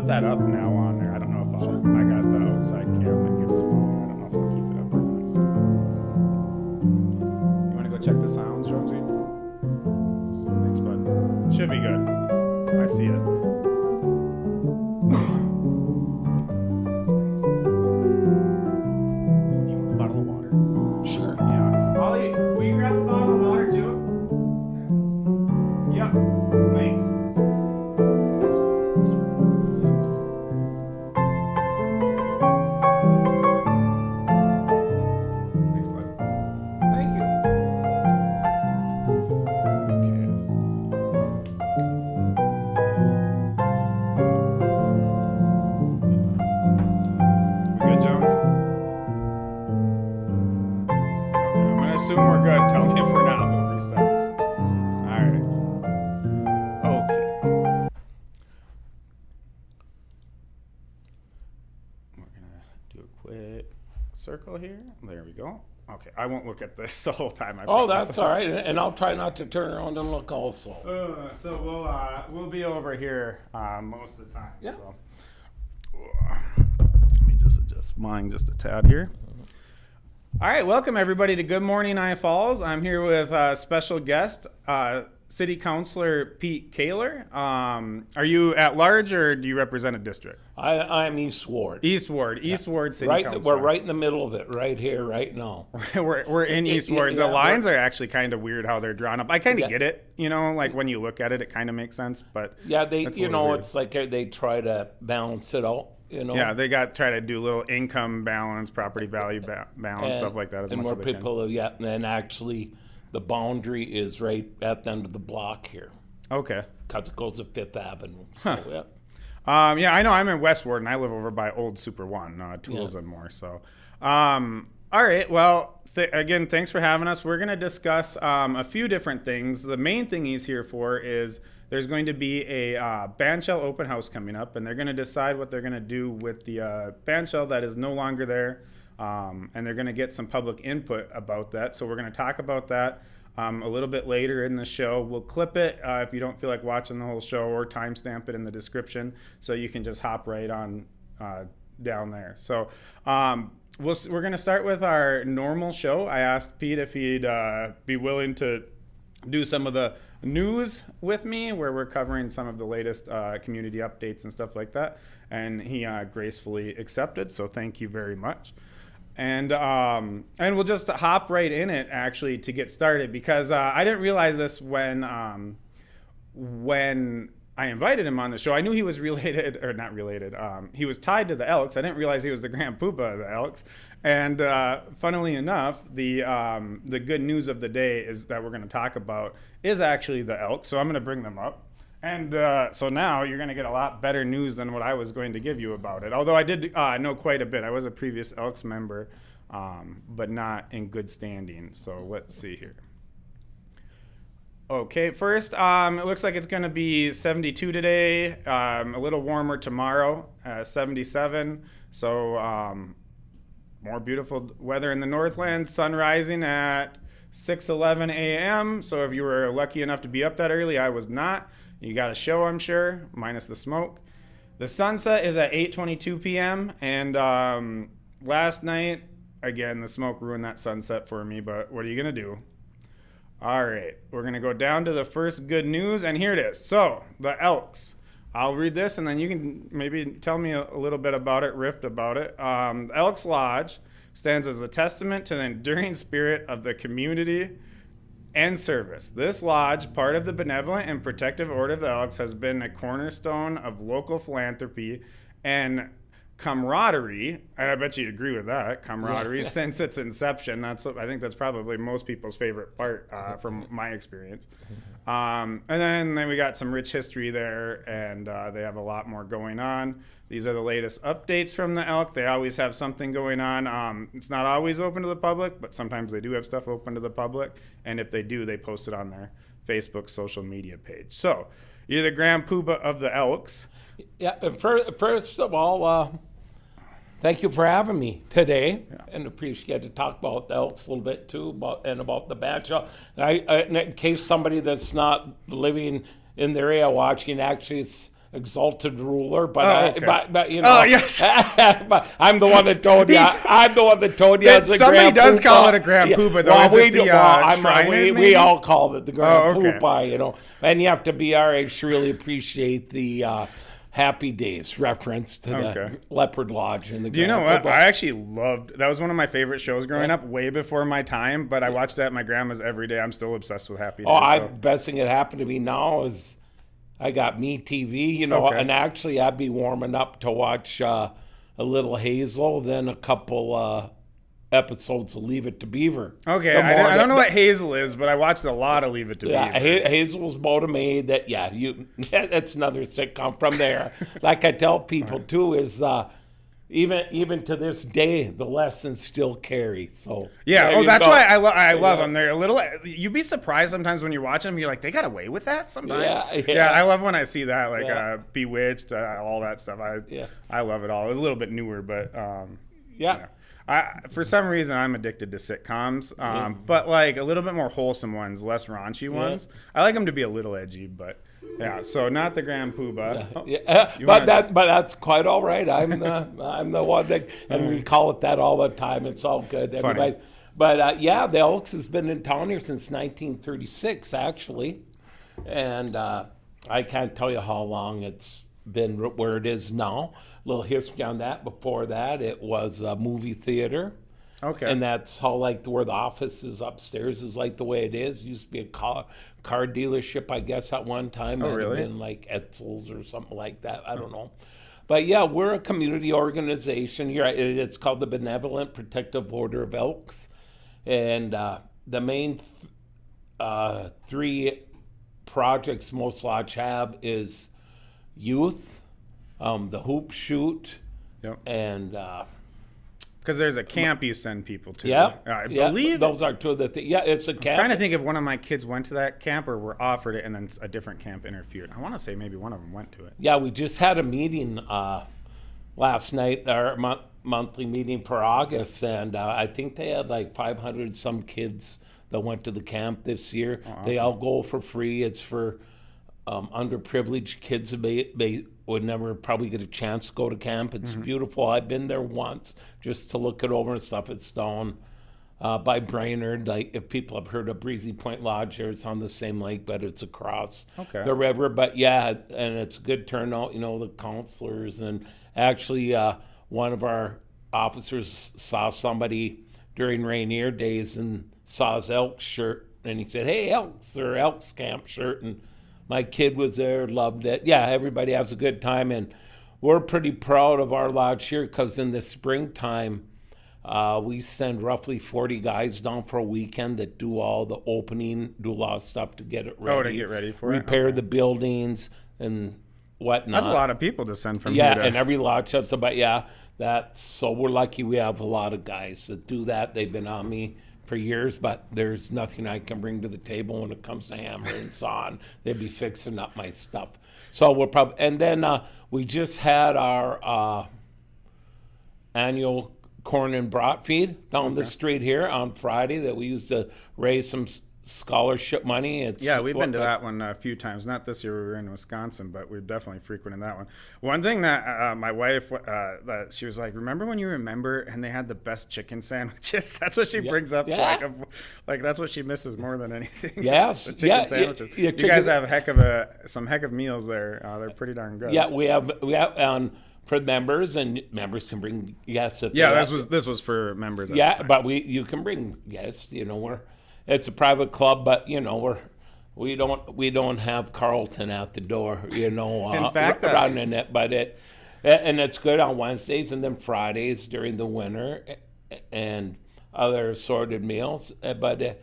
that up now on there. I don't know if I got the outside cam that gets smaller. I don't know if I'll keep it up or not. You want to go check the sounds, Jonesy? Thanks, bud. Should be good. I see it. You want a bottle of water? Sure. Yeah. Ollie, will you grab a bottle of water too? Yep. Thanks. Thank you. We good, Jones? Okay, I'm gonna assume we're good. Tell me if we're not. We'll restart. All right. Okay. We're gonna do a quick circle here. There we go. Okay, I won't look at this the whole time. I Oh, promise. that's all right. And I'll try not to turn around and look also. So we'll be over here most of the time. Yeah. So. Let me just adjust mine just a tad here. All right, welcome everybody to Good Morning IFalls. I'm here with special guest, City Councilor Pete Kalar. Are you at large or do you represent a district? I'm East Ward. East Ward City Right, Councilor. we're right in the middle of it, right here, right now. we're in East Ward. The yeah, lines are actually kind of weird how they're drawn up. I kind of Yeah. get it, like when you look at it, it kind of makes sense. But Yeah, that's a little weird. it's like they try to balance it out, Yeah, they try to do a little income balance, property value balance, stuff like that. As and much more as they people, and then actually the boundary is right at the end of the block here. can. Okay. Because it goes to Fifth Avenue. So, yeah. Yeah, I know. I'm in West Ward, and I live over by Old Super One, Tools and more. So, all right. Well, again, thanks for having us. We're going to discuss a few different things. The main thing he's here for is there's going to be a Bandshell open house coming up, and they're going to decide what they're going to do with the Bandshell that is no longer there, and they're going to get some public input about that. So we're going to talk about that a little bit later in the show. We'll clip it if you don't feel like watching the whole show, or timestamp it in the description so you can just hop right on down there. So we're going to start with our normal show. I asked Pete if he'd be willing to do some of the news with me, where we're covering some of the latest community updates and stuff like that, and he gracefully accepted, so thank you very much. And we'll just hop right in it actually to get started, because I didn't realize this when I invited him on the show. I knew he was related, or not related. He was tied to the Elks. I didn't realize he was the Grand Poobah of the Elks. And funnily enough, the good news of the day is that we're going to talk about is actually the Elks. So I'm going to bring them up. And so now you're going to get a lot better news than what I was going to give you about it. Although I did know quite a bit. I was a previous Elks member, but not in good standing. So let's see here. Okay, first, it looks like it's going to be 72 today, a little warmer tomorrow, 77. So more beautiful weather in the Northland, sun rising at 6:11 a.m. So if you were lucky enough to be up that early, I was not. You got a show, I'm sure, minus the smoke. The sunset is at 8:22 p.m. And last night, again, the smoke ruined that sunset for me, but what are you going to do? All right, we're going to go down to the first good news, and here it is. So, the Elks. I'll read this, and then you can maybe tell me a little bit about it, riff about it. The Elks Lodge stands as a testament to the enduring spirit of the community and service. This lodge, part of the Benevolent and Protective Order of the Elks, has been a cornerstone of local philanthropy and camaraderie, and I bet you agree with that, camaraderie, since its inception. I think that's probably most people's favorite part from my experience. And then we got some rich history there, and they have a lot more going on. These are the latest updates from the Elk. They always have something going on. It's not always open to the public, but sometimes they do have stuff open to the public, and if they do, they post it on their Facebook social media page. So you're the Grand Poobah of the Elks. Yeah, first of all, thank you for having me today, and appreciate to talk about the Elks a little bit too, about the Bandshell. In case somebody that's not living in the area watching, actually, it's exalted ruler, but Oh, okay. but you know, Oh, yes. but I'm the one that told you. I'm the one that told you. It's a Somebody grand does poobah. call it a grand poobah, though. Is it the Shriners, we maybe? all call it the grand Oh, okay. poobah, you know. And you have to be our age to really appreciate the Happy Days reference to the Leopard Lodge and the. Do you know what? I actually loved that. Was one of my favorite shows growing up, way before my time. But I watched that at my grandma's every day. I'm still obsessed with Happy Days. Oh, best thing that happened to me now is I got Me TV, you know, and actually I'd be warming up to watch a little Hazel, then a couple episodes of Leave It to Beaver. Okay, I don't know what Hazel is, but I watched a lot of Leave It to Beaver. Hazel's about a maid that, that's another sitcom from there. Like I tell people too, is even to this day, the lessons still carry. So that's why I love them. They're a little. You'd be surprised sometimes when you're watching them. You're like, they got away with that sometimes. Yeah, I love when I see that, like Bewitched, all that stuff. I love it all. It's a little bit newer, but for some reason, I'm addicted to sitcoms, but like a little bit more wholesome ones, less raunchy ones. I like them to be a little edgy, but so not the Grand Poobah. But that's quite all right. I'm the one that, and we call it that all the time. It's all good. Everybody. But the Elks has been in town here since 1936, actually, and I can't tell you how long it's been where it is now. A little history on that. Before that, it was a movie theater. Okay. And that's how, like, where the office is upstairs is like the way it is. Used to be a car dealership, I guess, at one time. Oh, really? It had been like Etzel's or something like that. I don't know. But yeah, we're a community organization here. It's called the Benevolent Protective Order of Elks. And the main three projects most lodge have is youth, the hoop shoot, and because there's a camp you send people to. I believe those are two of the things. Yeah, it's a camp. I'm trying to think if one of my kids went to that camp or were offered it and then a different camp interfered. I want to say maybe one of them went to it. Yeah, we just had a meeting last night, our monthly meeting for August, and I think they had like 500 some kids that went to the camp this year. Oh, awesome. They all go for free. It's for underprivileged kids that they would never probably get a chance to go to camp. It's beautiful. I've been there once just to look it over and stuff. It's down by Brainerd. Like, if people have heard of Breezy Point Lodge there, it's on the same lake, but it's across the river. But and it's a good turnout. You know, the counselors, and actually one of our officers saw somebody during Rainier days and saw his Elks shirt, and he said, "Hey, Elks," or Elks camp shirt, and my kid was there, loved it. Yeah, everybody has a good time, and we're pretty proud of our lodge here because in the springtime, we send roughly 40 guys down for a weekend that do all the opening, do a lot of stuff to get it ready. Oh, to get ready for it? Repair the buildings and whatnot. That's a lot of people to send from here. And every lodge has about, so we're lucky we have a lot of guys that do that. They've been on me for years, but there's nothing I can bring to the table when it comes to hammer and saw, and they'd be fixing up my stuff. So we'll probably, and then we just had our annual corn and brat feed down the street here on Friday that we used to raise some scholarship money. We've been to that one a few times. Not this year, we were in Wisconsin, but we're definitely frequenting that one. One thing that my wife, that she was like, remember when you remember and they had the best chicken sandwiches? That's what she brings up. Like that's what she misses more than anything. Yes. The chicken sandwiches. You guys have some heck of meals there. They're pretty darn good. Yeah, we have for members, and members can bring guests. This was for members. But you can bring guests. You know, it's a private club, but you know we don't have Carlton at the door. You know, in fact, running it, but and it's good on Wednesdays and then Fridays during the winter, and other assorted meals. But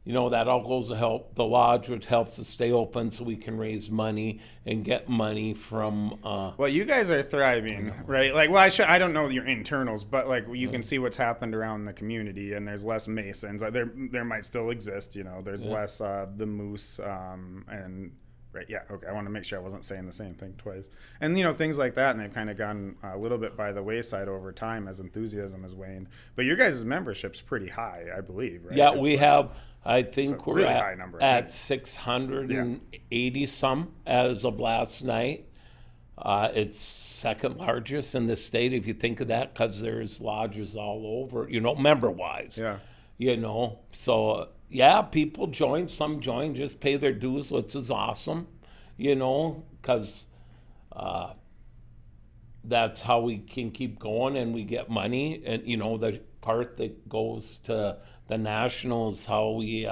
you know, that all goes to help the lodge, which helps us stay open so we can raise money and get money from... well, you guys are thriving, right? Like, well, I don't know your internals, but, like, you can see what's happened around the community, and there's less Masons. Like, there might still exist, you know. There's less the Moose and... Right, yeah, okay. I want to make sure I wasn't saying the same thing twice. And, you know, things like that, and they've kind of gone a little bit by the wayside over time as enthusiasm has waned. But your guys' membership's pretty high, I believe, right? Yeah, we have I think So we're really high number, I at think. 680 some as of last night. It's second largest in the state if you think of that, because there's lodges all over, member wise. Yeah. So yeah, people join, some join, just pay their dues, which is awesome, because that's how we can keep going and we get money. And the part that goes to the nationals, how we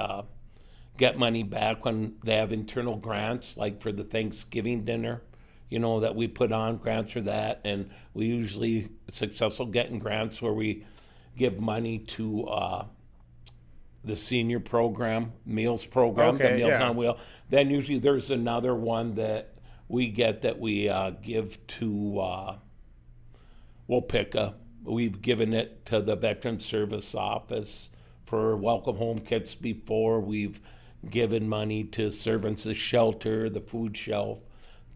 get money back when they have internal grants, like for the Thanksgiving dinner, that we put on grants for that. And we usually successful getting grants where we give money to the senior program, meals program, the Okay, Meals yeah. on Wheel. Then usually there's another one that we get that we give to Wopeka. We've given it to the Veteran Service Office for welcome home kits before. We've given money to Servants of Shelter, the food shelf,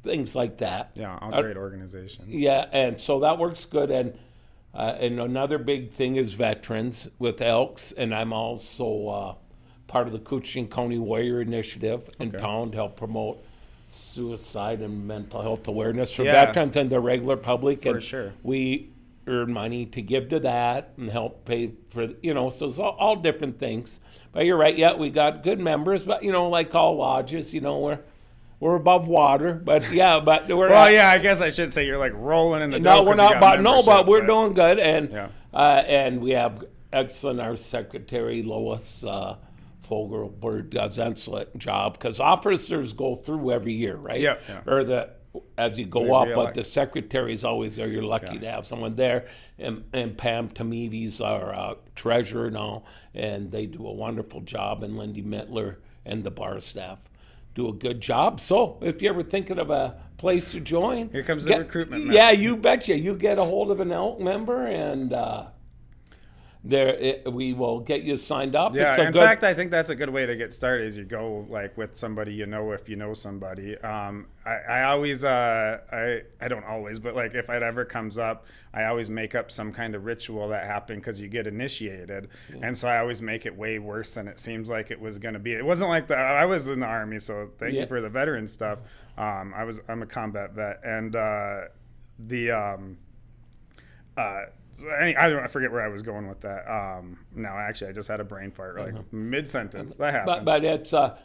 things like that. Yeah, all great organizations. Yeah, and so that works good. And another big thing is veterans with Elks, and I'm also part of the Couchiching County Warrior Initiative in town to help promote suicide and mental health awareness for veterans and the regular public. For and sure. We earn money to give to that and help pay for, so it's all different things. But you're right, we got good members, but, like all lodges, we're above water, but we're Well, yeah, I guess I should say you're like rolling in the no, dough we're 'cause you not. got But we're membership, doing good, and Yeah. And we have excellent. Our secretary Lois Fogelberg does an excellent job because officers go through every year, right? Yeah. Or as you go They up, but reelect. the secretary's always there. You're lucky to have someone there, and Pam Tamides, our treasurer now, and they do a wonderful job, and Lindy Mittler and the bar staff do a good job. So if you're ever thinking of a place to join, Here comes the recruitment method. Yeah, you betcha. You get a hold of an Elk member, and we will get you signed up. Yeah, in fact, I think that's a good way to get started. Is you go like with somebody if you know somebody. I always I don't always, but like if it ever comes up, I always make up some kind of ritual that happened because you get initiated, and so I always make it way worse than it seems like it was going to be. It wasn't like I was in the Army, so thank you for the veteran stuff. I'm a combat vet, and I forget where I was going with that. No, actually, I just had a brain fart like mid sentence. That happens. But it's rituals.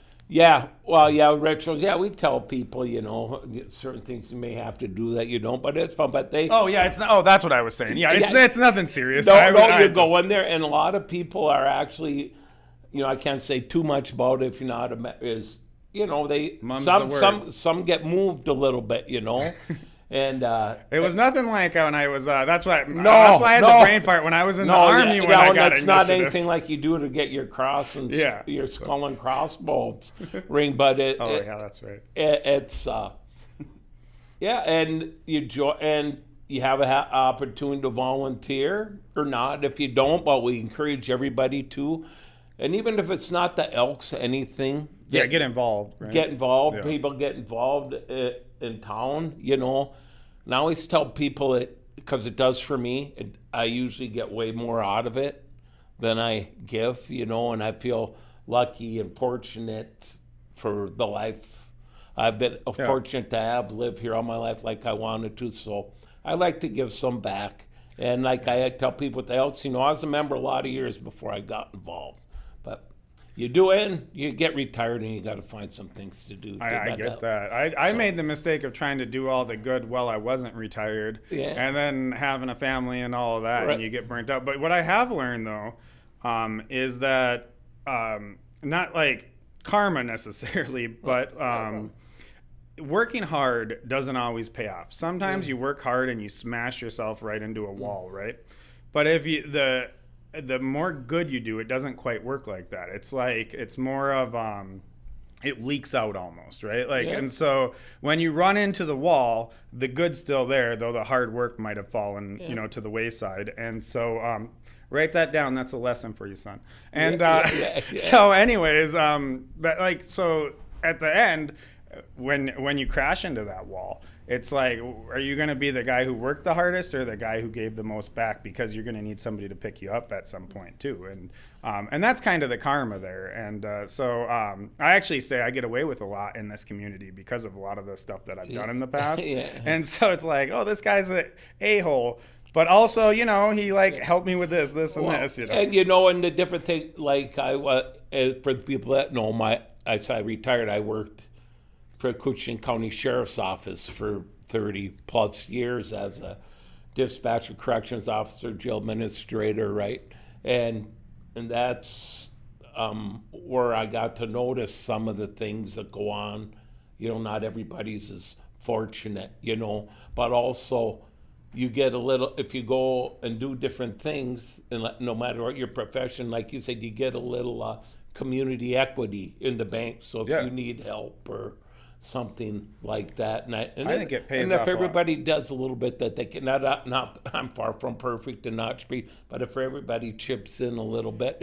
Yeah, we tell people certain things you may have to do that you don't, but it's fun. But they It's not. Oh, that's what I was saying. Yeah, it's nothing serious. you go in there, and a lot of people are actually, I can't say too much about it if you're not they Mum's the word. some get moved a little bit, And it was nothing like when I was. That's why I had the brain part when I was in the Army. When I got that's not anything like you do to get your cross and your skull and crossbones ring, but that's right. It's and you have an opportunity to volunteer or not. If you don't, but we encourage everybody to, and even if it's not the Elks, anything. Get involved. Right? Get involved. Yeah. People get involved in town, And I always tell people it, because it does for me, I usually get way more out of it than I give, and I feel lucky and fortunate for the life I've been fortunate to live here all my life like I wanted to. So I like to give some back. And like I tell people with the Elks, I was a member a lot of years before I got involved. But you do it, and you get retired, and you got to find some things to do. I get that. I made the mistake of trying to do all the good while I wasn't retired, and then having a family and all of that, and you get burnt out. But what I have learned, though, is that not like karma necessarily, but working hard doesn't always pay off. Sometimes you work hard and you smash yourself right into a wall, right? But if the more good you do, it doesn't quite work like that. It's like it's more of it leaks out almost, right? And so when you run into the wall, the good's still there, though the hard work might have fallen, to the wayside. And so write that down. That's a lesson for you, son. And so, anyways, so at the end, when you crash into that wall, it's like, are you going to be the guy who worked the hardest or the guy who gave the most back? Because you're going to need somebody to pick you up at some point too. And that's kind of the karma there. And so I actually say I get away with a lot in this community because of a lot of the stuff that I've done in the past. Yeah. And so it's like, oh, this guy's a a-hole. But also, he helped me with this, and this. And and the different thing, like for the people that know, as I retired, I worked for Coochin County Sheriff's Office for 30 plus years as a dispatcher, corrections officer, jail administrator, right? And that's where I got to notice some of the things that go on. Not everybody's as fortunate, but also you get a little, if you go and do different things, and no matter what your profession, like you said, you get a little community equity in the bank. So if you need help or something like that, and I think it pays off. And if everybody does a little bit that they can, not I'm far from perfect and not speak, but if everybody chips in a little bit,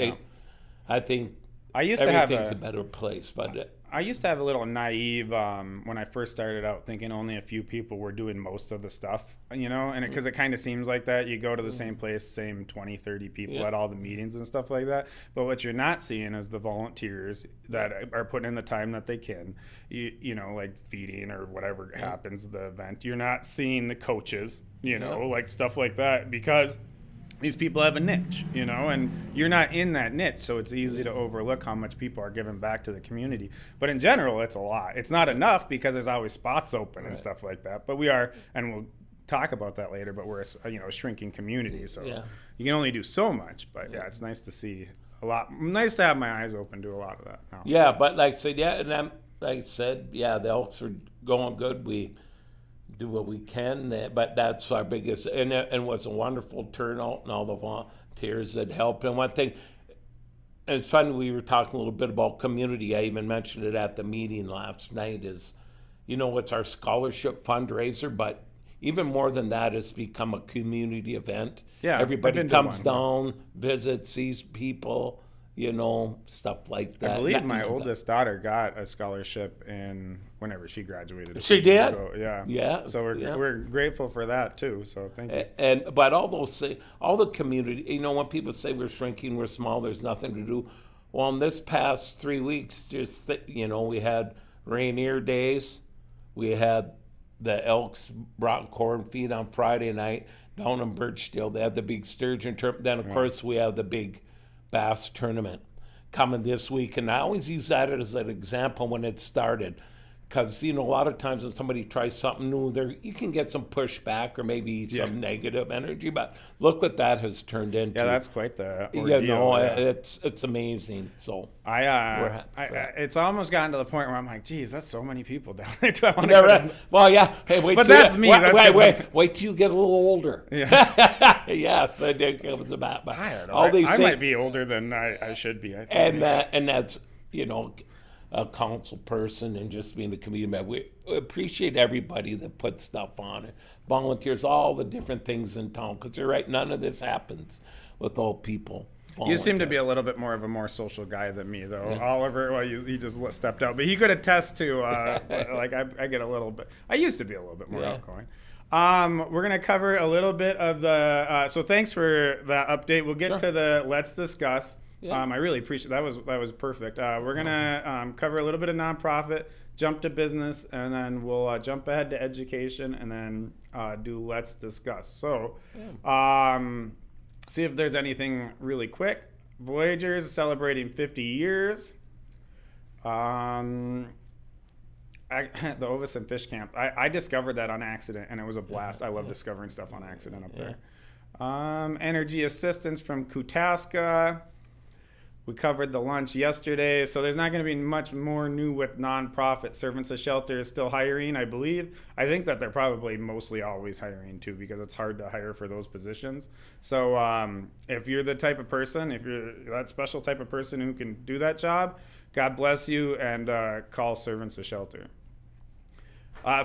I think everything's a better place. But I used to have a little naive when I first started out, thinking only a few people were doing most of the stuff, and because it kind of seems like that. You go to the same place, same 20, 30 people at all the meetings and stuff like that. But what you're not seeing is the volunteers that are putting in the time that they can, like feeding or whatever happens, the event. You're not seeing the coaches, like stuff like that, because these people have a niche, and you're not in that niche, so it's easy to overlook how much people are giving back to the community. But in general, it's a lot. It's not enough because there's always spots open and stuff like that. But we are, and we'll talk about that later, but we're a shrinking community, so you can only do so much. But it's nice to see a lot. Nice to have my eyes open to a lot of that now. Yeah, but like I said, the Elks are going good. We do what we can, but that's our biggest, and it was a wonderful turnout and all the volunteers that helped. And one thing, and it's funny, we were talking a little bit about community. I even mentioned it at the meeting last night. Is it's our scholarship fundraiser, but even more than that, it's become a community event. Yeah, everybody comes down, visits, sees people, stuff like that. I believe my oldest daughter got a scholarship in whenever she graduated. She did? Yeah. Yeah. So we're grateful for that too. So thank you. But all the community, when people say we're shrinking, we're small, there's nothing to do. Well, in this past 3 weeks, we had Rainier Days, we had the Elks brought corn feed on Friday night down in Birchdale. They had the big sturgeon tournament. Then of course we have the big bass tournament coming this week, and I always use that as an example when it started, because a lot of times when somebody tries something new, you can get some pushback or maybe some negative energy. But look what that has turned into. Yeah, that's quite the ordeal. It's amazing. So it's almost gotten to the point where I'm like, geez, that's so many people down there. Do I want to go down? Well, yeah. Hey, wait. But that's me. Wait till you get a little older. Yeah. Yes, I did come to that. But I don't know. I might be older than I should be. I think. And that's a council person and just being a community member. We appreciate everybody that puts stuff on it, volunteers, all the different things in town. Because you're right, none of this happens without people. You seem to be a little bit more of a more social guy than me, though. Yeah. Oliver, he just stepped out, but he could attest to like I get a little bit. I used to be a little bit more outgoing. We're gonna cover a little bit of the. So thanks for that update. We'll get to the let's discuss. Yeah. I really appreciate that. Was perfect. We're gonna cover a little bit of nonprofit, jump to business, and then we'll jump ahead to education, and then do let's discuss. So, see if there's anything really quick. Voyagers celebrating 50 years. The Ovison Fish Camp. I discovered that on accident, and it was a blast. I love discovering stuff on accident up there. Energy assistance from Kutaska. We covered the lunch yesterday, so there's not going to be much more new with nonprofit. Servants of Shelter is still hiring, I believe. I think that they're probably mostly always hiring, too, because it's hard to hire for those positions. So if you're the type of person, if you're that special type of person who can do that job, God bless you, and call Servants of Shelter.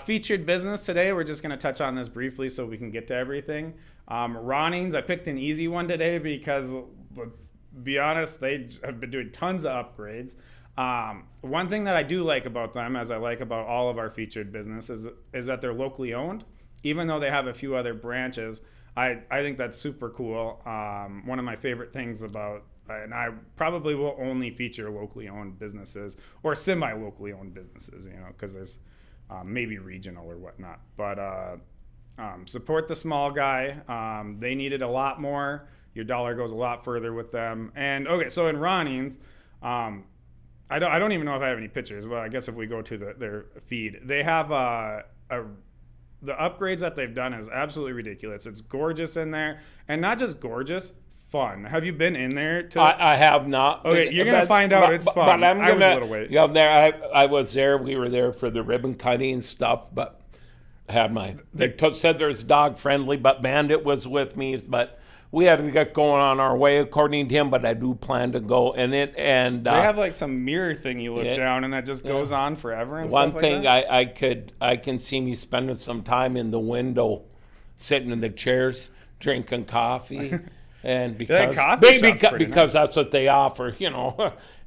Featured business today. We're just going to touch on this briefly so we can get to everything. Ronnings, I picked an easy one today because let's be honest, they have been doing tons of upgrades. One thing that I do like about them, as I like about all of our featured businesses, is that they're locally owned. Even though they have a few other branches, I think that's super cool. One of my favorite things about, and I probably will only feature locally owned businesses or semi-locally owned businesses, because there's maybe regional or whatnot. But support the small guy. They needed a lot more. Your dollar goes a lot further with them. And okay, so in Ronnings, I don't even know if I have any pictures. Well, I guess if we go to their feed, they have the upgrades that they've done is absolutely ridiculous. It's gorgeous in there, and not just gorgeous, fun. Have you been in there? I have not. Okay, you're gonna find out it's fun. But I'm I was a gonna. little late. Yeah, I was there. We were there for the ribbon cutting stuff, but had my. They said there's dog friendly, but Bandit was with me, but. We haven't got going on our way according to him, but I do plan to go in it. And they have like some mirror thing you look down, and that just goes on forever. And one stuff thing like that. I can see me spending some time in the window, sitting in the chairs, drinking coffee, and because because that's what they offer.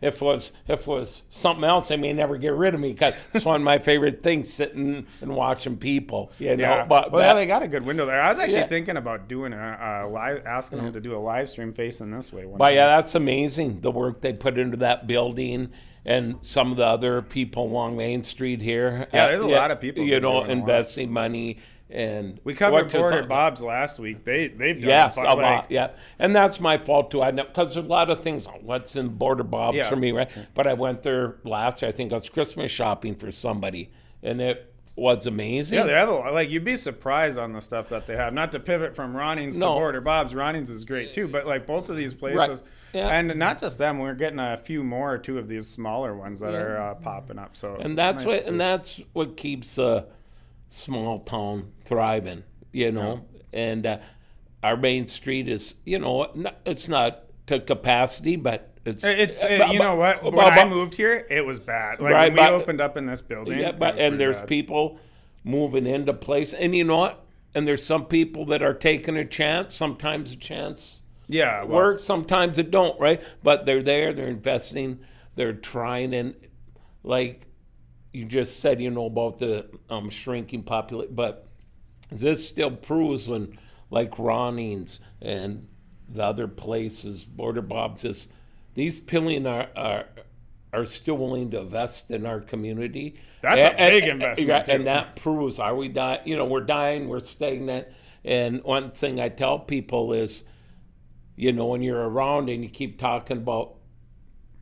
If it was something else, they may never get rid of me because it's one of my favorite things, sitting and watching people. Yeah. But they got a good window there. I was actually thinking about doing a live, asking them to do a live stream facing this way. But yeah, that's amazing, the work they put into that building and some of the other people along Main Street here. Yeah, there's a lot of people. Investing money. And we covered Border Bob's last week. They've done a lot, and that's my fault too. I know because there's a lot of things. What's in Border Bob's for me, right? But I went there last year. I think I was Christmas shopping for somebody, and it was amazing. Yeah, they have you'd be surprised on the stuff that they have. Not to pivot from Ronnings to Border Bob's. Ronnings is great too, but both of these places, and not just them. We're getting a few more too of these smaller ones that are popping up. So that's what keeps small town thriving, and our main street is, it's not to capacity, but you know what? When I moved here, it was bad. When we opened up in this building, there's people moving into place, and you know what? And there's some people that are taking a chance. Sometimes a chance works, sometimes it don't, right? But they're there, they're investing, they're trying, and you just said, about the shrinking population, but this still proves when, Ronnings and the other places, Border Bob's, these pillion are still willing to invest in our community. That's a big investment, too. And that proves, are we dying? We're dying, we're stagnant. And one thing I tell people is, when you're around and you keep talking about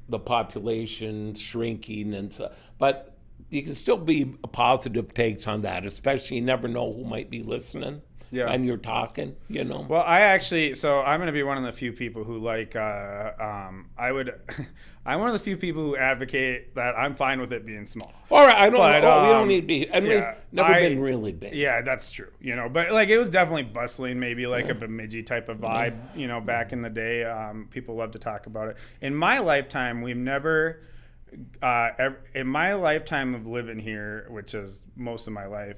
the population shrinking and stuff, but you can still be positive takes on that, especially you never know who might be listening. Yeah. And you're talking, Well, I'm going to be one of the few people who I'm one of the few people who advocate that I'm fine with it being small. All right, we don't need to be, and we've never been really big. Yeah, that's true, but it was definitely bustling, maybe a Bemidji type of vibe, back in the day. People love to talk about it. In my lifetime, we've never... in my lifetime of living here, which is most of my life,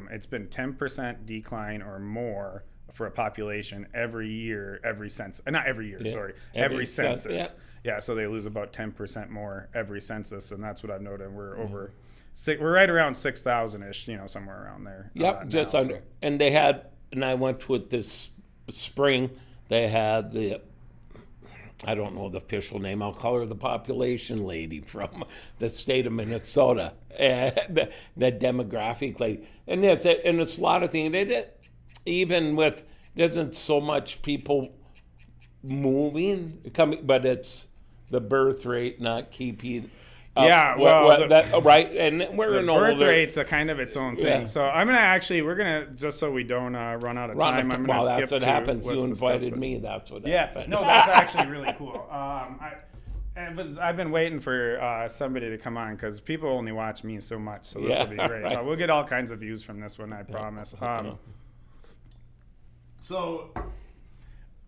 it's been 10% decline or more for a population every year, every census. Not every year, sorry. Every census. Yeah, so they lose about 10% more every census, and that's what I've noted. We're over we're right around 6,000-ish, somewhere around there. Yep, just under. So. And they had, and I went with this spring, they had I don't know the official name. I'll call her the population lady from the state of Minnesota. The demographic lady, and it's a lot of things. Even with isn't so much people moving coming, but it's the birth rate not keeping. Right, and we're in older. Birth rate's a kind of its own thing. Yeah. So we're gonna just so we don't run out of time. I'm gonna skip that's what happens. You invited me. That's what. Yeah, no, that's actually really cool. I've been waiting for somebody to come on because people only watch me so much. So this will be great. Right. We'll get all kinds of views from this one, I promise. So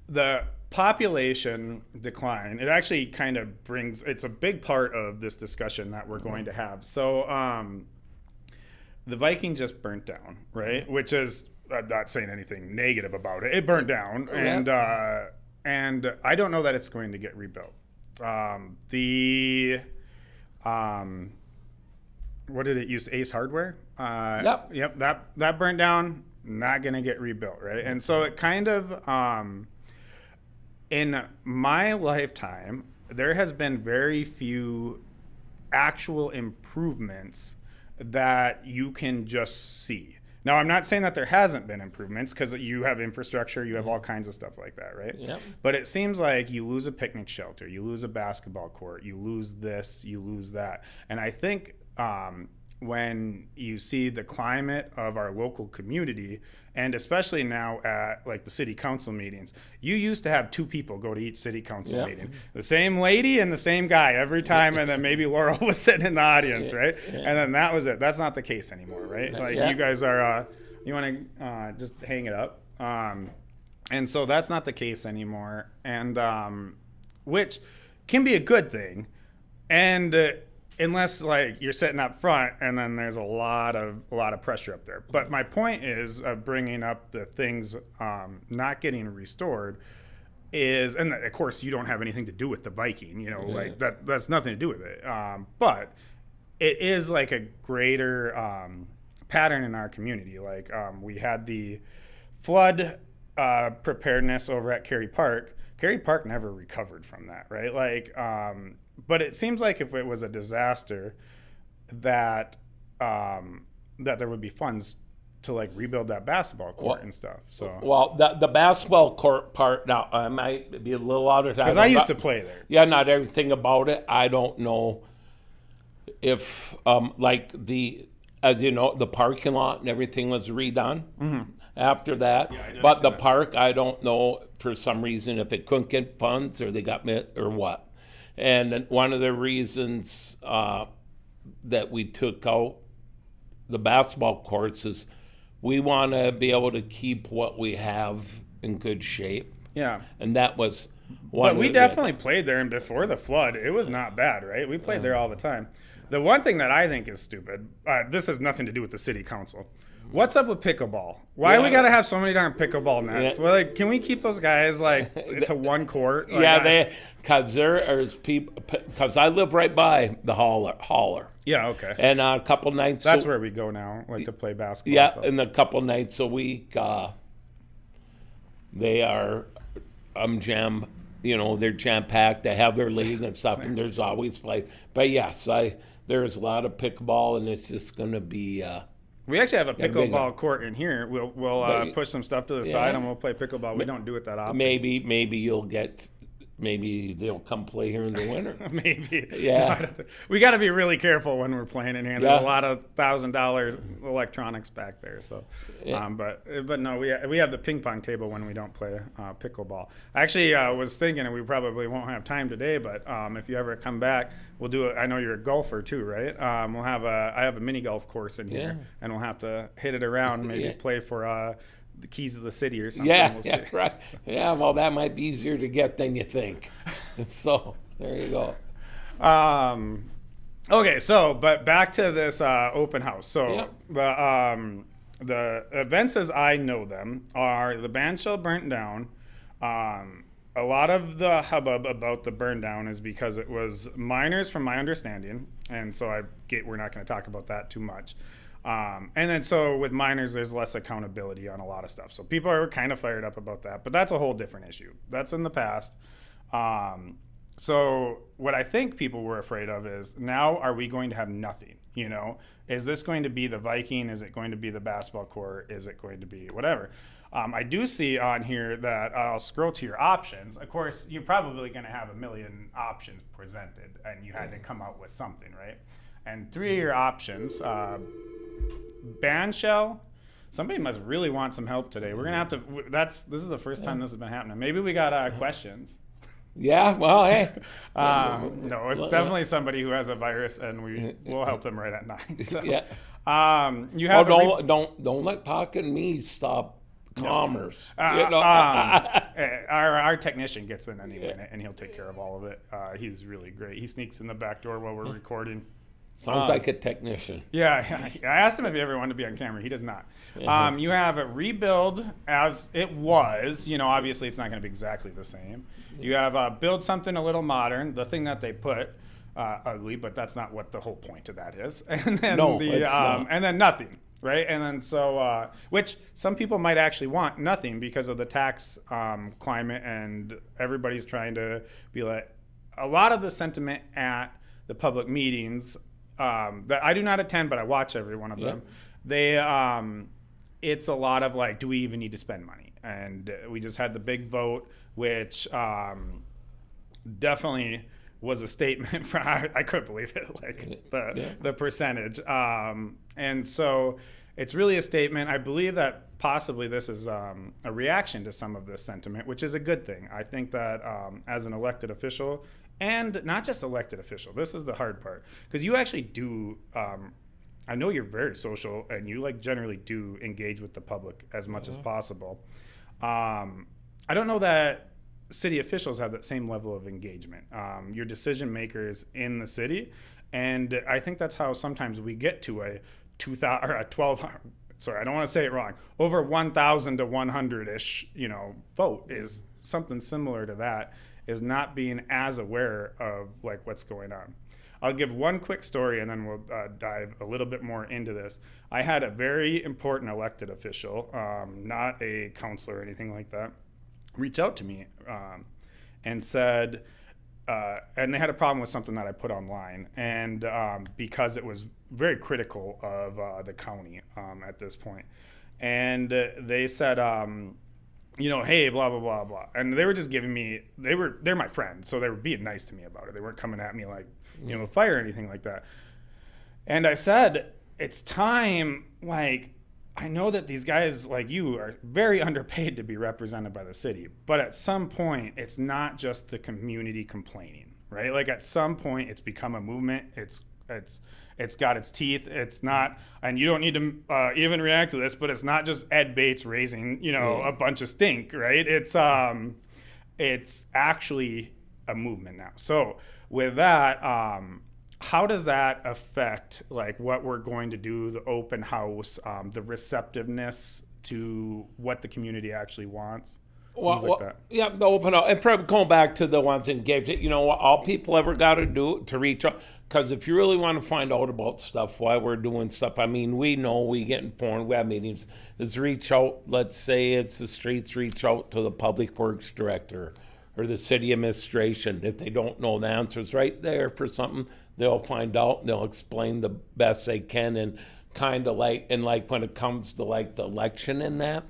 the population decline, it actually kind of it's a big part of this discussion that we're going to have. So the Viking just burnt down, right? Which is, I'm not saying anything negative about it. It burnt down, and I don't know that it's going to get rebuilt. What did it use? Ace Hardware. Yep. That burnt down. Not gonna get rebuilt, right? And so it kind of, in my lifetime, there has been very few actual improvements that you can just see. Now, I'm not saying that there hasn't been improvements, because you have infrastructure, you have all kinds of stuff like that, right? Yep. But it seems like you lose a picnic shelter, you lose a basketball court, you lose this, you lose that. And I think when you see the climate of our local community, and especially now at like the city council meetings, you used to have two people go to each city council meeting, the same lady and the same guy every time, and then maybe Laurel was sitting in the audience, right? And then that was it. That's not the case anymore, right? Like you guys are, you want to just hang it up, and so that's not the case anymore, and which can be a good thing, and unless like you're sitting up front and then there's a lot of pressure up there. But my point is of bringing up the things not getting restored is, and of course you don't have anything to do with the Viking, you know, like that's nothing to do with it. But it is like a greater pattern in our community. Like we had the flood preparedness over at Cary Park. Cary Park never recovered from that, right? Like, but it seems like if it was a disaster, that that there would be funds to like rebuild that basketball court and stuff. So the basketball court part, now I might be a little out of time because I used to play there. Yeah, not everything about it. I don't know if like as you know, the parking lot and everything was redone after that. But the park, I don't know for some reason if it couldn't get funds or they got met or what. And one of the reasons that we took out the basketball courts is we want to be able to keep what we have in good shape. Yeah. And that was one. But we definitely played there, and before the flood, it was not bad, right? We played there all the time. The one thing that I think is stupid, this has nothing to do with the city council. What's up with pickleball? Why we got to have so many darn pickleball nets? Well, like, can we keep those guys like to one court? Like, because I live right by the hauler. Yeah, okay. And a couple nights. That's where we go now, like to play basketball. Yeah, and a couple nights a week, they are jam. You know, they're jam packed. They have their league and stuff, and there's always play. But yes, there's a lot of pickleball, and it's just going to be. We actually have a pickleball court in here. We'll push some stuff to the side and we'll play pickleball. We don't do it that often. Maybe they'll come play here in the winter. Maybe. Yeah. We got to be really careful when we're playing in here. There's a lot of $1,000 electronics back there. So, but no, we have the ping pong table when we don't play pickleball. I actually was thinking, and we probably won't have time today, but if you ever come back, we'll do it. I know you're a golfer too, right? I have a mini golf course in here, and we'll have to hit it around, maybe play for the keys of the city or something. Right. Yeah, well, that might be easier to get than you think. So there you go. Okay, so but back to this open house. So the events as I know them are the Bandshell burnt down. A lot of the hubbub about the burn down is because it was minors, from my understanding, and so we're not going to talk about that too much. And then so with minors, there's less accountability on a lot of stuff. So people are kind of fired up about that, but that's a whole different issue. That's in the past. So what I think people were afraid of is, now are we going to have nothing? You know, is this going to be the Viking? Is it going to be the basketball court? Is it going to be whatever? I do see on here that I'll scroll to your options. Of course, you're probably going to have a million options presented, and you had to come out with something, right? And three of your options, Bandshell. Somebody must really want some help today. We're gonna have to. This is the first time this has been happening. Maybe we got questions. Yeah. Well, hey. No, it's definitely somebody who has a virus, and we'll help them right at 9. So, you have. Don't let talking me stop commerce. Our technician gets in any minute, and he'll take care of all of it. He's really great. He sneaks in the back door while we're recording. Sounds like a technician. Yeah, I asked him if he ever wanted to be on camera. He does not. You have a rebuild as it was. You know, obviously it's not going to be exactly the same. You have build something a little modern. The thing that they put, ugly, but that's not what the whole point of that is. And then No, it's not. and then nothing, right? And then so, which some people might actually want nothing because of the tax climate, and everybody's trying to be like, a lot of the sentiment at the public meetings that I do not attend, but I watch every one of them. They, it's a lot of like, do we even need to spend money? And we just had the big vote, which definitely was a statement for, I couldn't believe it, like the percentage. And so it's really a statement. I believe that possibly this is a reaction to some of this sentiment, which is a good thing. I think that as an elected official, and not just elected official, this is the hard part, because you actually do, I know you're very social and you like generally do engage with the public as much as possible. I don't know that city officials have that same level of engagement. You're decision makers in the city, and I think that's how sometimes we get to a 2,000 or a 1,200. Sorry, I don't want to say it wrong. Over 1,000 to 100-ish, vote is something similar to that. Is not being as aware of like what's going on. I'll give one quick story and then we'll dive a little bit more into this. I had a very important elected official, not a councilor or anything like that, reach out to me and said, and they had a problem with something that I put online, and because it was very critical of the county at this point. And they said, hey, blah, blah, blah, blah. And they were just giving me, they're my friend, so they were being nice to me about it. They weren't coming at me like, fire or anything like that. And I said, it's time, like, I know that these guys like you are very underpaid to be represented by the city, but at some point, it's not just the community complaining, right? Like at some point, it's become a movement. It's got its teeth. It's not, and you don't need to even react to this, but it's not just Ed Bates raising, a bunch of stink, right? It's actually a movement now. So with that, how does that affect like what we're going to do, the open house, the receptiveness to what the community actually wants? Yeah, the open house. And from going back to the ones engaged, all people ever got to do to reach out. Because if you really want to find out about stuff, why we're doing stuff, I mean, we know, we get informed, we have meetings, is reach out, let's say it's the streets, reach out to the public works director or the city administration. If they don't know the answers right there for something, they'll find out and they'll explain the best they can. And kind of like, when it comes to like the election and that,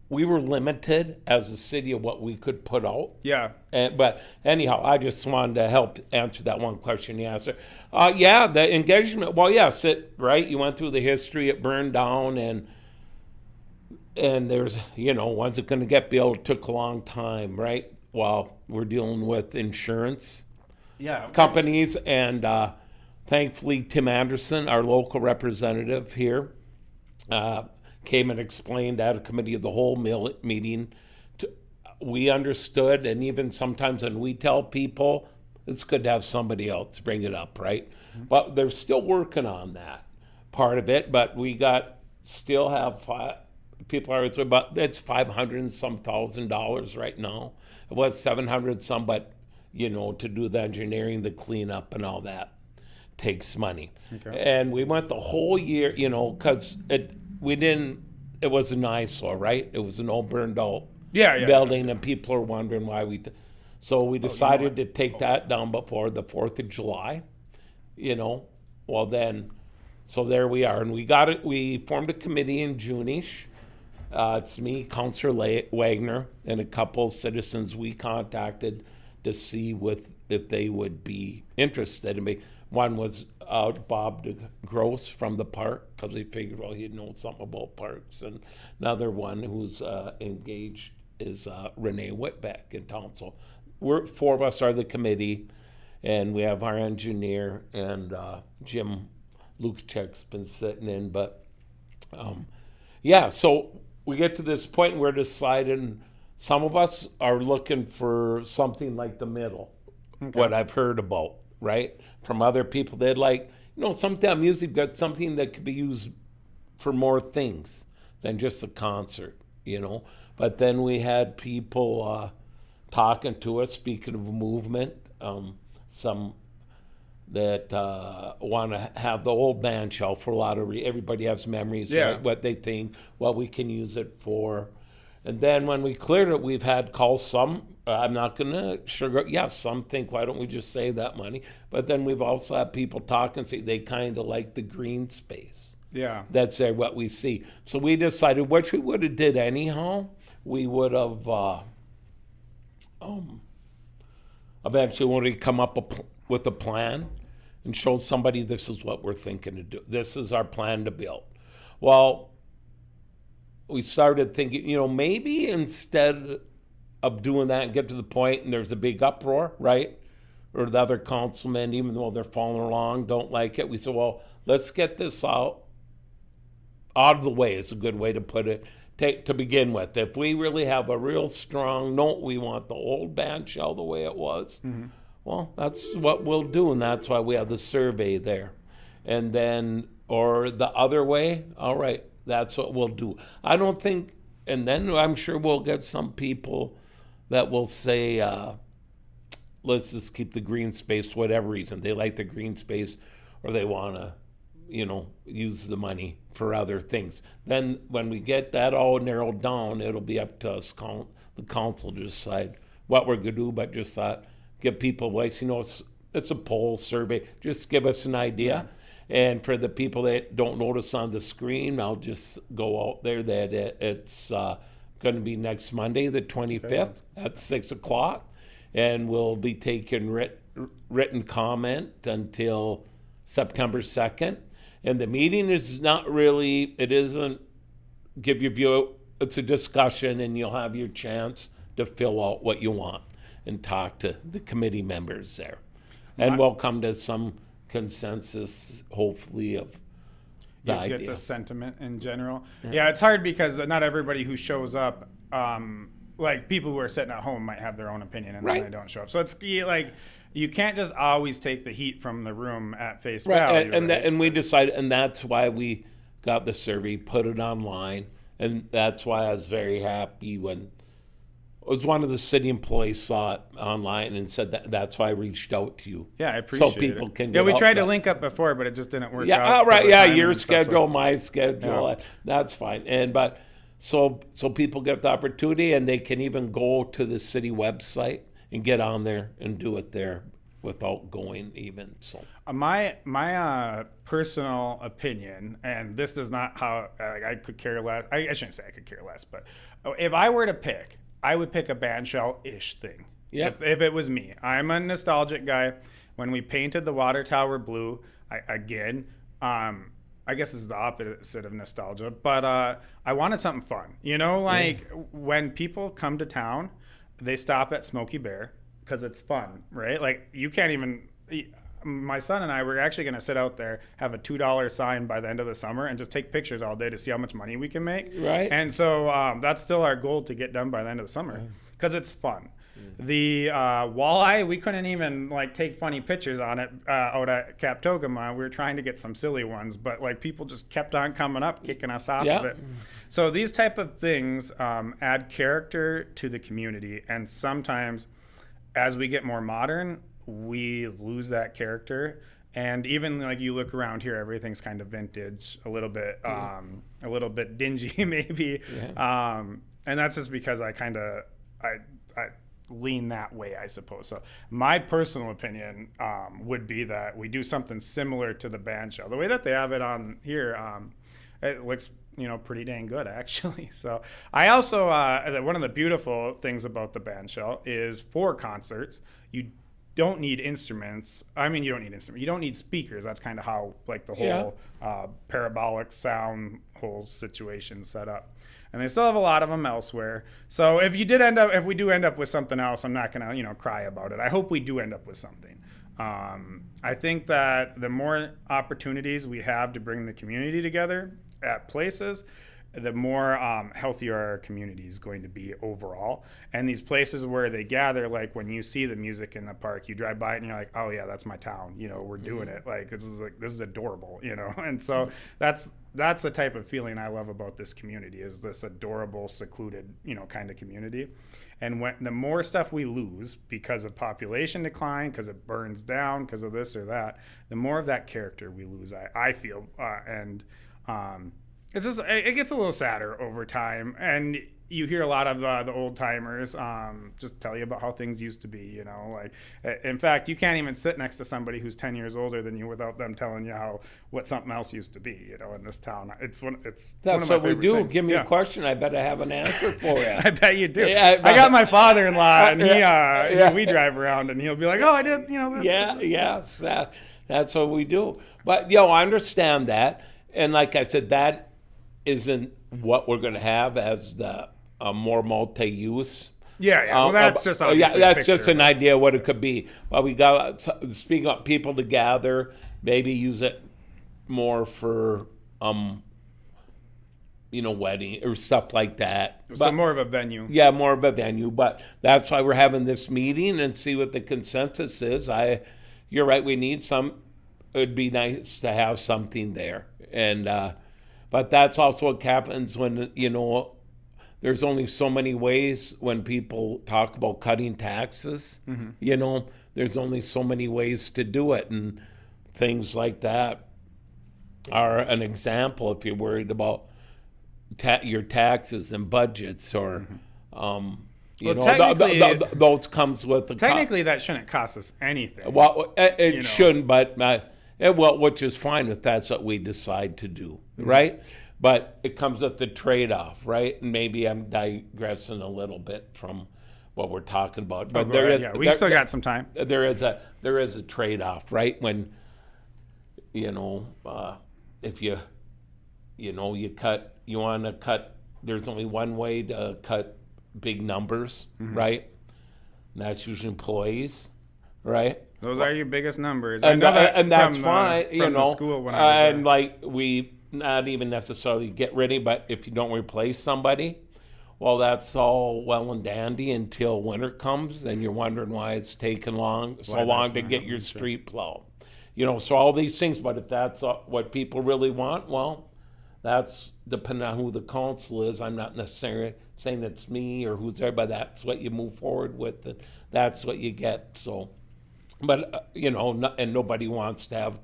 we were limited as a city of what we could put out. Yeah. But anyhow, I just wanted to help answer that one question you asked. The engagement, well, yes, you went through the history, it burned down, and there's, when's it going to get built? It took a long time, right? While we're dealing with insurance companies, and thankfully Tim Anderson, our local representative here, came and explained at a committee of the whole meeting. We understood, and even sometimes when we tell people, it's good to have somebody else bring it up, right? Mm-hmm. But they're still working on that part of it, but we still have people are about, it's $500 and some $1,000 right now. It was $700 some, but to do the engineering, the cleanup and all that takes money. Okay. And we went the whole year, because it was an eyesore, right? It was an old burned out building, and people are wondering why so we decided to take that down before the 4th of July, well then, so there we are. And we got it, we formed a committee in June-ish. It's me, Councilor Wagner, and a couple citizens we contacted to see if they would be interested in me. One was Bob DeGrosse from the park, because they figured, he'd know something about parks. And another one who's engaged is Renee Whitbeck in town. So four of us are the committee, and we have our engineer, and Jim Luchek's been sitting in. But so we get to this point and we're deciding, some of us are looking for something like the middle, what I've heard about, right? From other people, they'd like, sometimes music got something that could be used for more things than just a concert, But then we had people talking to us, speaking of movement, some that want to have the old Bandshell for a lot of everybody has memories, Yeah. right? What they think, what we can use it for. And then when we cleared it, we've had calls. Some, I'm not going to sugar. Yeah, some think, why don't we just save that money? But then we've also had people talk and say they kind of like the green space. Yeah. That's what we see. So we decided, which we would have did anyhow. We would have eventually when we come up with a plan and show somebody this is what we're thinking to do. This is our plan to build. Well, we started thinking, maybe instead of doing that and get to the point and there's a big uproar, right? Or the other councilmen, even though they're following along, don't like it. We said, well, let's get this out of the way is a good way to put it. To begin with, if we really have a real strong note, we want the old Bandshell the way it was. Mm-hmm. Well, that's what we'll do, and that's why we have the survey there. And then, or the other way, all right, that's what we'll do. I don't think, and then I'm sure we'll get some people that will say, let's just keep the green space for whatever reason. They like the green space, or they want to, use the money for other things. Then when we get that all narrowed down, it'll be up to us, the council, to decide what we're going to do, but just give people voice. It's a poll survey. Just give us an idea. Yeah. And for the people that don't notice on the screen, I'll just go out there that it's going to be next Monday, the 25th at 6 o'clock. And we'll be taking written comment until September 2nd. And the meeting is not really, it isn't give your view, it's a discussion and you'll have your chance to fill out what you want and talk to the committee members there. And we'll come to some consensus, hopefully, of the idea. Get the sentiment in general. Yeah, it's hard because not everybody who shows up, like people who are sitting at home might have their own opinion and then they don't show up. So it's like, you can't just always take the heat from the room at face value. And we decided, and that's why we got the survey, put it online, and that's why I was very happy when it was one of the city employees saw it online and said that's why I reached out to you. Yeah, I appreciate it. So people can get we tried to link up before, but it just didn't work out. All right, your schedule, my schedule, that's fine. But so people get the opportunity, and they can even go to the city website and get on there and do it there without going even. So my personal opinion, and this is not how I could care less. I shouldn't say I could care less, but if I were to pick, I would pick a Bandshell-ish thing. Yep. If it was me. I'm a nostalgic guy. When we painted the water tower blue, I guess it's the opposite of nostalgia, but I wanted something fun. When people come to town, they stop at Smokey Bear because it's fun, right? Like, you can't even... My son and I were actually going to sit out there, have a $2 sign by the end of the summer, and just take pictures all day to see how much money we can make. Right. And so that's still our goal to get done by the end of the summer because it's fun. The walleye, we couldn't even take funny pictures on it out at Captogama. We were trying to get some silly ones, but people just kept on coming up, kicking us off of it. So these type of things add character to the community, and sometimes as we get more modern, we lose that character. And even you look around here, everything's kind of vintage, a little bit dingy maybe. Yeah. And that's just because I lean that way, I suppose. So my personal opinion would be that we do something similar to the Bandshell. The way that they have it on here, it looks pretty dang good, actually. So I also one of the beautiful things about the Bandshell is for concerts, you don't need instruments. I mean, you don't need instruments. You don't need speakers. That's kind of how the whole parabolic sound whole situation set up. And they still have a lot of them elsewhere. So if we do end up with something else, I'm not gonna cry about it. I hope we do end up with something. I think that the more opportunities we have to bring the community together at places, the more healthier our community is going to be overall. And these places where they gather, when you see the music in the park, you drive by it and you're like, oh yeah, that's my town. We're doing it. This is adorable. And so that's the type of feeling I love about this community, is this adorable, secluded, kind of community. And when the more stuff we lose because of population decline, because it burns down, because of this or that, the more of that character we lose, I feel. It's just, it gets a little sadder over time. And you hear a lot of the old timers just tell you about how things used to be, in fact, you can't even sit next to somebody who's 10 years older than you without them telling you what something else used to be, in this town. That's one of my what we favorite do. things. Give me a question. I bet I have an answer for you. I bet you do. Yeah, I got my father-in-law, and we drive around, and he'll be like, "Oh, I did, this." Yes, that's what we do. But I understand that, and like I said, that isn't what we're going to have as the more multi-use. Yeah. Well, that's just obviously that's just an idea of what it could be. But we got, speaking of people to gather, maybe use it more for wedding or stuff like that. So more of a venue. Yeah, more of a venue. But that's why we're having this meeting and see what the consensus is. You're right. We need some. It'd be nice to have something there, and but that's also what happens when there's only so many ways when people talk about cutting taxes. Mm-hmm. There's only so many ways to do it, and things like that are an example if you're worried about your taxes and budgets, or those comes with the technically that shouldn't cost us anything. Well, it shouldn't, but which is fine if that's what we decide to do, mm-hmm. right? But it comes at the trade-off, right? And maybe I'm digressing a little bit from what we're talking about, but we still got some time. There is a trade-off, right? When if you want to cut. There's only one way to cut big numbers, mm-hmm. right? And that's usually employees, right? Those are your biggest numbers, and that's fine. From the school when I was there. We not even necessarily get rid of, but if you don't replace somebody, well, that's all well and dandy until winter comes, and you're wondering why it's taken so long to get your street plowed. So all these things. But if that's what people really want, well, that's depending on who the council is. I'm not necessarily saying it's me or who's there, but that's what you move forward with, and that's what you get. So, but and nobody wants to have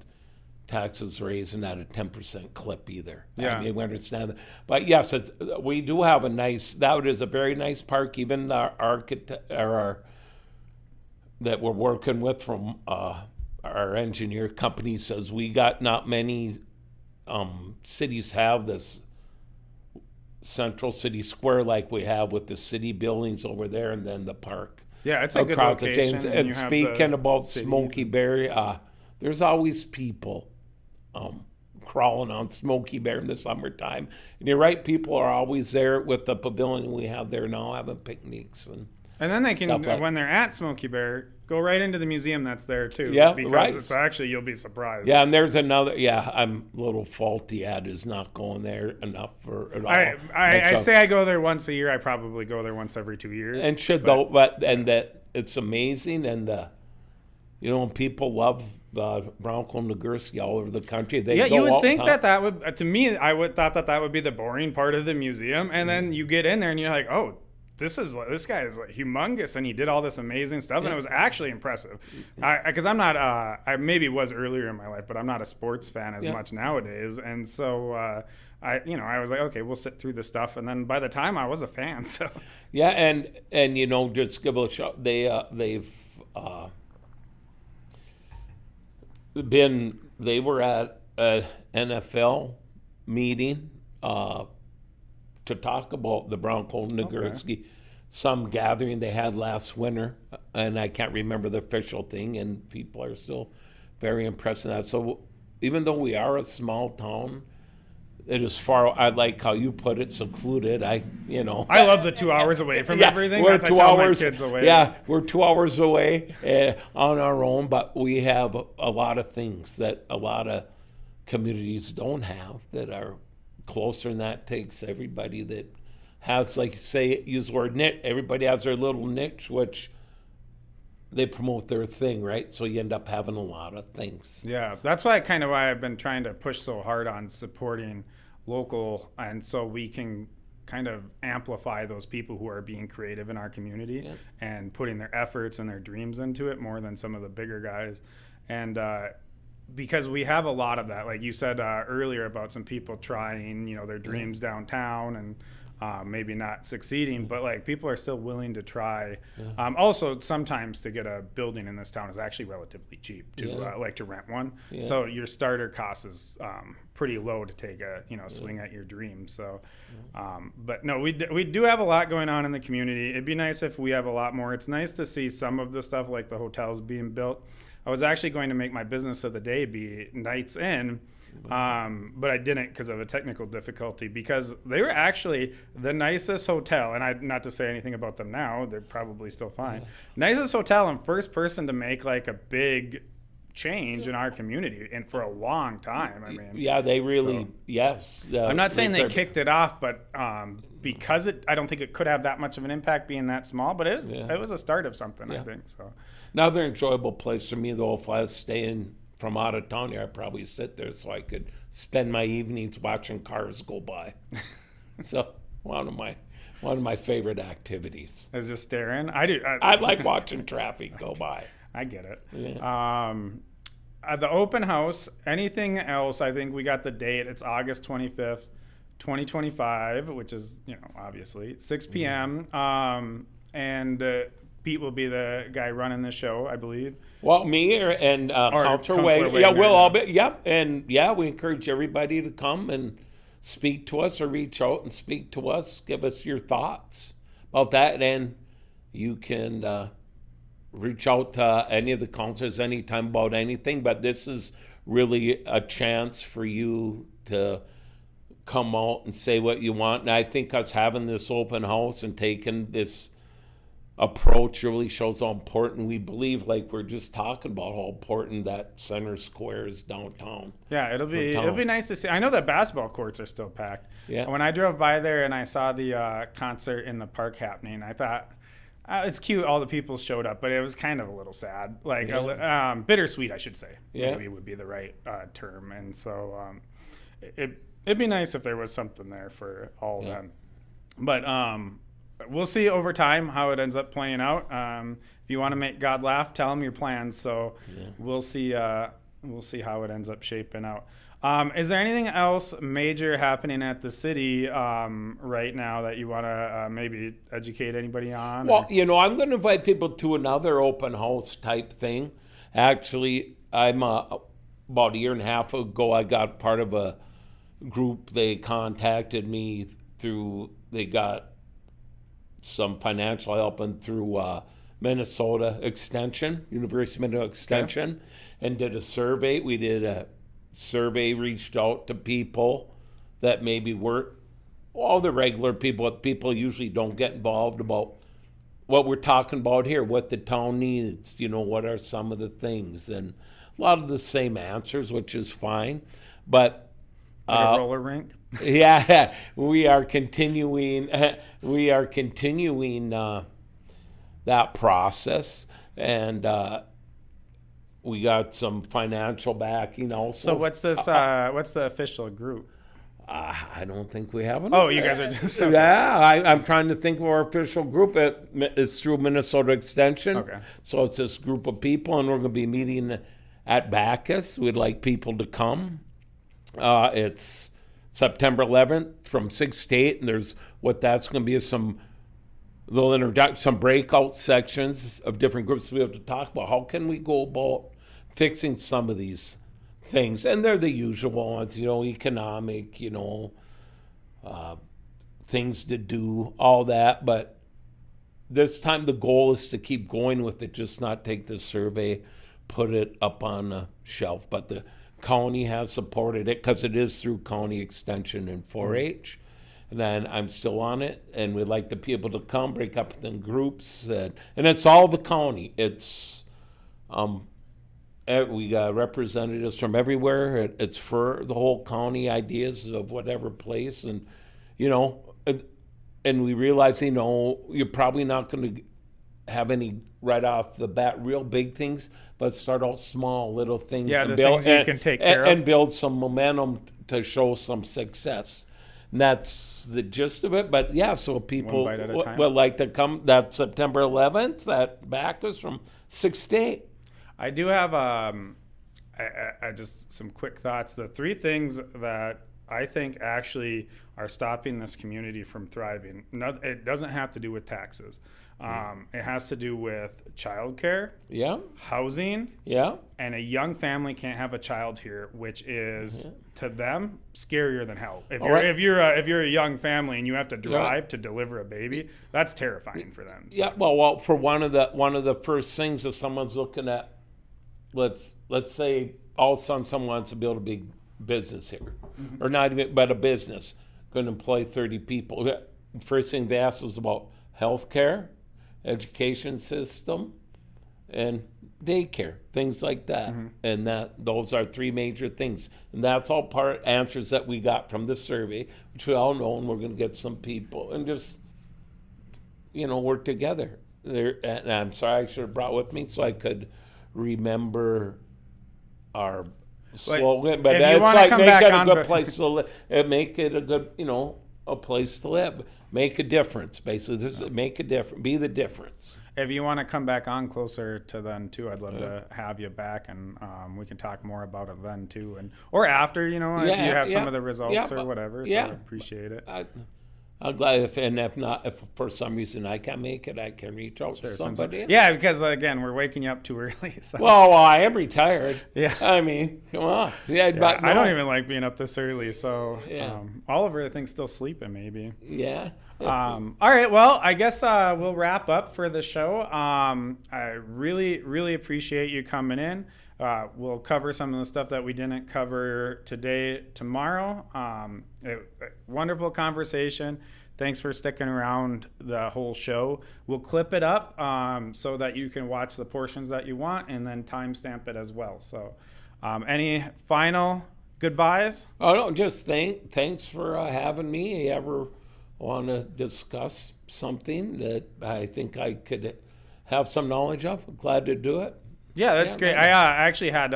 taxes raising at a 10% clip either. Yeah, I mean, we understand that. But yes, we do have that is a very nice park. Even the architect that we're working with from our engineer company says we got not many cities have this central city square like we have with the city buildings over there and then the park. Yeah, it's a good location. And speaking about Smoky Bear, there's always people crawling on Smoky Bear in the summertime. And you're right, people are always there with the pavilion we have there now having picnics. And then they can, when they're at Smoky Bear, go right into the museum that's there too. Yeah, because right. It's actually, you'll be surprised. Yeah, and there's another. Yeah, I'm a little faulty at is not going there enough for it all. I say I go there once a year. I probably go there once every 2 years. And that it's amazing, and people love Bronco Nagurski all over the country. You would think that would, to me, I would thought that would be the boring part of the museum, and then you get in there and you're like, oh, this guy is like humongous, and he did all this amazing stuff, and it was actually impressive. Because I'm not, I maybe was earlier in my life, but I'm not a sports fan as much nowadays, and so I was like, okay, we'll sit through the stuff, and then by the time I was a fan, so yeah, and just give a shout. They were at an NFL meeting. To talk about the Bronco Nagurski, some gathering they had last winter, and I can't remember the official thing, and people are still very impressed with that. So even though we are a small town, it is far. I like how you put it, secluded. I love the 2 hours away from everything. We're That's 2 hours. My kids away. Yeah, we're 2 hours away on our own, but we have a lot of things that a lot of communities don't have that are closer, and that takes everybody that has, like, use the word niche. Everybody has their little niche, which they promote their thing, right? So you end up having a lot of things. Yeah, that's why I've been trying to push so hard on supporting local, and so we can kind of amplify those people who are being creative in our community and putting their efforts and their dreams into it more than some of the bigger guys. And because we have a lot of that, like you said earlier about some people trying, their dreams downtown and maybe not succeeding, but like people are still willing to try. Also, sometimes to get a building in this town is actually relatively cheap to like to rent one. So your starter cost is pretty low to take a swing at your dream. So, but no, we do have a lot going on in the community. It'd be nice if we have a lot more. It's nice to see some of the stuff like the hotels being built. I was actually going to make my business of the day be Nights Inn. But I didn't because of a technical difficulty, because they were actually the nicest hotel, and not to say anything about them now, they're probably still fine. Nicest hotel and first person to make like a big change in our community and for a long time. I mean, they really, yes. I'm not saying they kicked it off, but because I don't think it could have that much of an impact being that small, but it was a start of something, I think. So another enjoyable place for me though, if I was staying from out of town here, I'd probably sit there so I could spend my evenings watching cars go by. So one of my favorite activities is just staring. I do. I like watching traffic go by. I get it. Yeah. The open house. Anything else? I think we got the date. It's August 25th, 2025, which is obviously 6 p.m. And Pete will be the guy running the show, I believe. Well, me and Councilor Wade. Yeah, we'll all be. Yep. And we encourage everybody to come and speak to us or reach out and speak to us. Give us your thoughts about that. And you can reach out to any of the councilors anytime about anything. But this is really a chance for you to come out and say what you want. And I think us having this open house and taking this approach really shows how important we believe, like we're just talking about, how important that center square is downtown. Yeah, it'll be nice to see. I know that basketball courts are still packed. Yeah. When I drove by there and I saw the concert in the park happening, I thought it's cute all the people showed up, but it was kind of a little sad, like bittersweet, I should say. Maybe would be the right term. And so it'd be nice if there was something there for all of them. But we'll see over time how it ends up playing out. If you want to make God laugh, tell him your plans. So we'll see how it ends up shaping out. Is there anything else major happening at the city right now that you want to maybe educate anybody on? Well, I'm going to invite people to another open house type thing. Actually, I'm about a year and a half ago, I got part of a group. They contacted me they got some financial help and through Minnesota Extension, University of Minnesota Extension, and did a survey. We did a survey, reached out to people that maybe weren't all the regular people, but people usually don't get involved about what we're talking about here, what the town needs, what are some of the things, and a lot of the same answers, which is fine. But like a roller rink? Yeah, we are continuing that process, and we got some financial backing also. So what's this? What's the official group? I don't think we have it. Oh, you guys are just I'm trying to think of our official group. It's through Minnesota Extension. Okay. So it's this group of people, and we're going to be meeting at Bacchus. We'd like people to come. It's September 11th from 6 to 8, and that's going to be is some breakout sections of different groups we have to talk about. How can we go about fixing some of these things? And they're the usual ones, economic, things to do, all that. But this time the goal is to keep going with it, just not take the survey, put it up on a shelf. But the county has supported it because it is through county extension and 4-H. And then I'm still on it, and we'd like the people to come, break up in groups. And it's all the county. It's we got representatives from everywhere. It's for the whole county, ideas of whatever place. And, and we realize, you're probably not going to have any right off the bat real big things, but start out small little things. Yeah, and the build, things you can take care of. and build some momentum to show some success. And that's the gist of it. But yeah, so people One bite at a time. would like to come that September 11th. That back is from 6 to 8. I do have I just some quick thoughts. The three things that I think actually are stopping this community from thriving. It doesn't have to do with taxes. It has to do with childcare, Yeah, housing, yeah. and a young family can't have a child here, which is to them scarier than hell. If you're right. if you're a young family and you have to drive to deliver a baby, that's terrifying for them. So. Yeah, well, for one of the first things, if someone's looking at, let's say all of a sudden someone wants to build a big business here, or not even, but a business going to employ 30 people. First thing they ask is about healthcare, education system, and daycare, things like that. And those are three major things, and that's all part answers that we got from the survey, which we all know, and we're going to get some people and just work together there. And I'm sorry, I should have brought with me so I could remember our slogan, but if you it's wanna like come make back it a on good the- place to live, make it a good a place to live, make a difference. Basically, this is make a difference, be the difference. If you want to come back on closer to then too, I'd love to have you back, and we can talk more about it then too, and or after, if you have some of the results or whatever. So I appreciate it. I'm glad if not, if for some reason I can't make it, I can reach out to somebody. Yeah, because again, we're waking you up too early. So. Well, I am retired. Yeah. I mean, come on. Yeah, but I don't even like being up this early. So Yeah. Oliver, I think, still sleeping maybe. Yeah. All right. Well, I guess we'll wrap up for the show. I really, really appreciate you coming in. We'll cover some of the stuff that we didn't cover today, tomorrow. Wonderful conversation. Thanks for sticking around the whole show. We'll clip it up so that you can watch the portions that you want and then timestamp it as well. So any final goodbyes? Oh, no, just thanks for having me. You ever want to discuss something that I think I could have some knowledge of? I'm glad to do it. Yeah, that's great. I actually had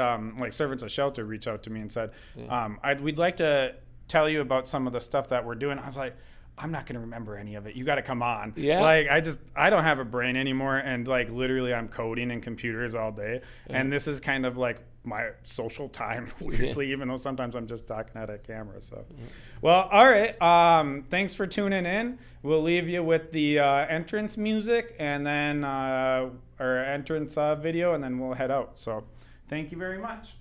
Servants of Shelter reach out to me and said, we'd like to tell you about some of the stuff that we're doing. I was like, I'm not going to remember any of it. You got to come on. Yeah. I don't have a brain anymore. And literally I'm coding in computers all day. Yeah. And this is kind of like my social time, weirdly, even though sometimes I'm just talking at a camera. So, well, all right. Thanks for tuning in. We'll leave you with the entrance music and then our entrance video, and then we'll head out. So thank you very much.